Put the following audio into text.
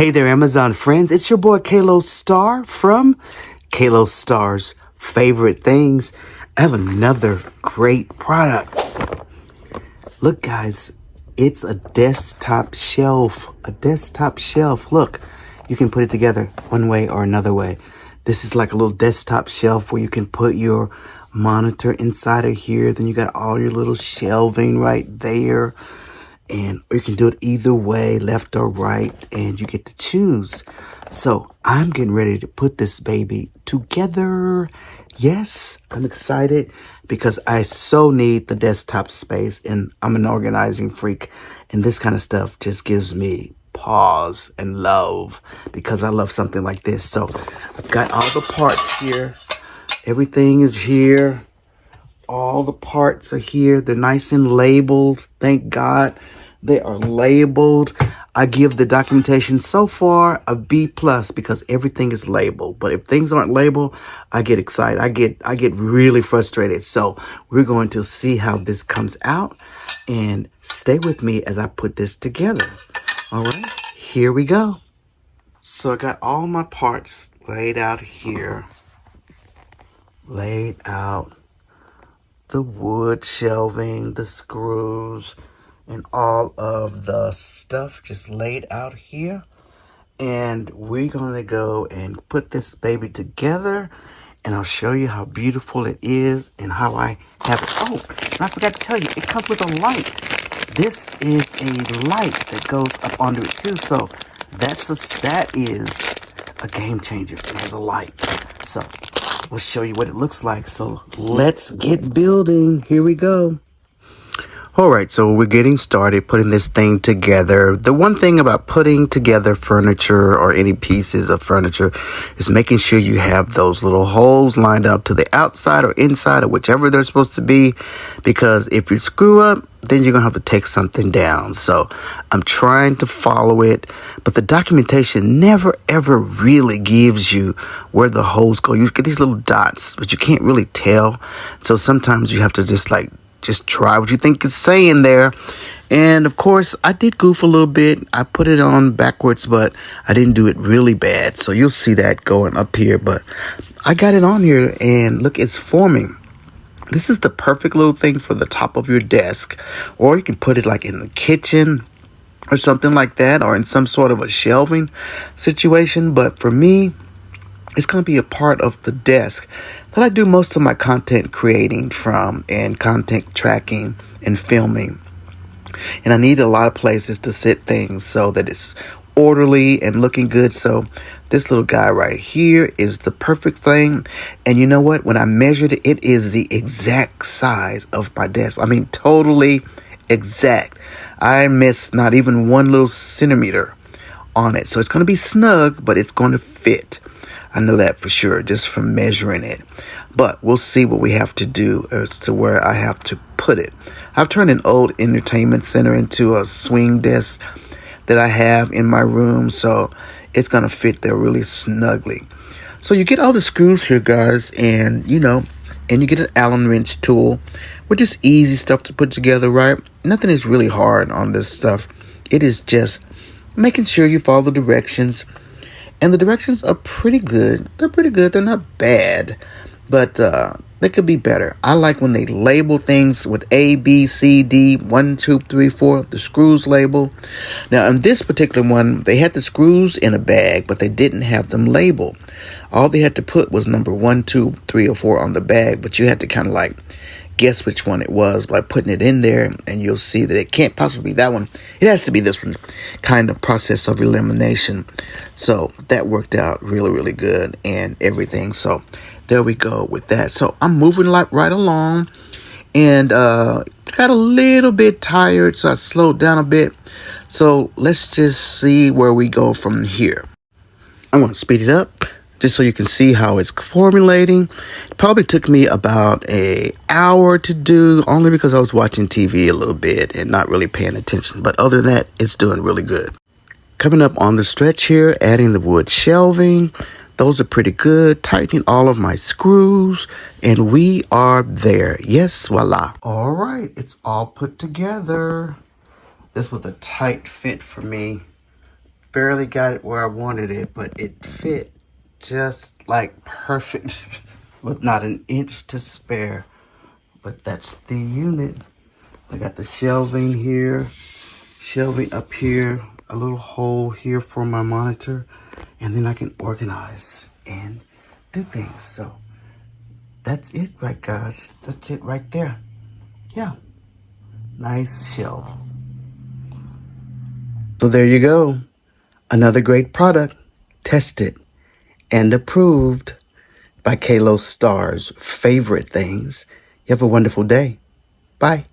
Hey there, Amazon friends. It's your boy Kalo Star from Kalo Star's Favorite Things. I have another great product. Look, guys, it's a desktop shelf. A desktop shelf. Look, you can put it together one way or another way. This is like a little desktop shelf where you can put your monitor inside of here. Then you got all your little shelving right there. And you can do it either way, left or right, and you get to choose. So I'm getting ready to put this baby together. Yes, I'm excited because I so need the desktop space, and I'm an organizing freak, and this kind of stuff just gives me pause and love because I love something like this. So I've got all the parts here. Everything is here. All the parts are here. They're nice and labeled. Thank God they are labeled. I give the documentation so far a B plus because everything is labeled. But if things aren't labeled, I get excited. I get really frustrated. So we're going to see how this comes out, and stay with me as I put this together. All right, here we go. So I got all my parts laid out here. Laid out. The wood shelving, the screws, and all of the stuff just laid out here. And we're going to go and put this baby together, and I'll show you how beautiful it is and how I have it. Oh, and I forgot to tell you, it comes with a light. This is a light that goes up under it too. So that is a game changer. It has a light. So we'll show you what it looks like. So let's get building. Here we go. All right, so we're getting started putting this thing together. The one thing about putting together furniture or any pieces of furniture is making sure you have those little holes lined up to the outside or inside or whichever they're supposed to be, because if you screw up, then you're going to have to take something down. So I'm trying to follow it, but the documentation never, ever really gives you where the holes go. You get these little dots, but you can't really tell. So sometimes you have to just try what you think it's saying there. And of course, I did goof a little bit. I put it on backwards, but I didn't do it really bad. So you'll see that going up here, but I got it on here, and look, it's forming. This is the perfect little thing for the top of your desk, or you can put it like in the kitchen or something like that, or in some sort of a shelving situation. But for me, it's going to be a part of the desk that I do most of my content creating from, and content tracking and filming. And I need a lot of places to sit things so that it's orderly and looking good. So this little guy right here is the perfect thing. And you know what? When I measured it, it is the exact size of my desk. I mean, totally exact. I missed not even one little centimeter on it. So it's going to be snug, but it's going to fit. I know that for sure just from measuring it. But we'll see what we have to do as to where I have to put it. I've turned an old entertainment center into a swing desk that I have in my room, so it's going to fit there really snugly. So you get all the screws here, guys, and you get an Allen wrench tool, which is easy stuff to put together, right? Nothing is really hard on this stuff. It is just making sure you follow the directions. And the directions are pretty good. They're pretty good. They're not bad, but they could be better. I like when they label things with A, B, C, D, 1, 2, 3, 4, the screws label. Now, in this particular one, they had the screws in a bag, but they didn't have them labeled. All they had to put was number 1, 2, 3, or 4 on the bag, but you had to kind of like guess which one it was by putting it in there, and you'll see that it can't possibly be that one. It has to be this one, kind of process of elimination. So that worked out really, really good and everything. So there we go with that. So I'm moving right along, and got a little bit tired, so I slowed down a bit. So let's just see where we go from here. I'm going to speed it up just so you can see how it's formulating. It probably took me about an hour to do, only because I was watching TV a little bit and not really paying attention. But other than that, it's doing really good. Coming up on the stretch here, adding the wood shelving. Those are pretty good. Tightening all of my screws, and we are there. Yes, voila. All right, it's all put together. This was a tight fit for me. barely got it where I wanted it, but it fit just like perfect with not an inch to spare. But that's the unit. I got the shelving here, shelving up here, a little hole here for my monitor, and then I can organize and do things. So that's it, right, guys? That's it right there. Yeah, nice shelf. So there you go. Another great product, tested and approved by Kalo Star's favorite things. You have a wonderful day. Bye.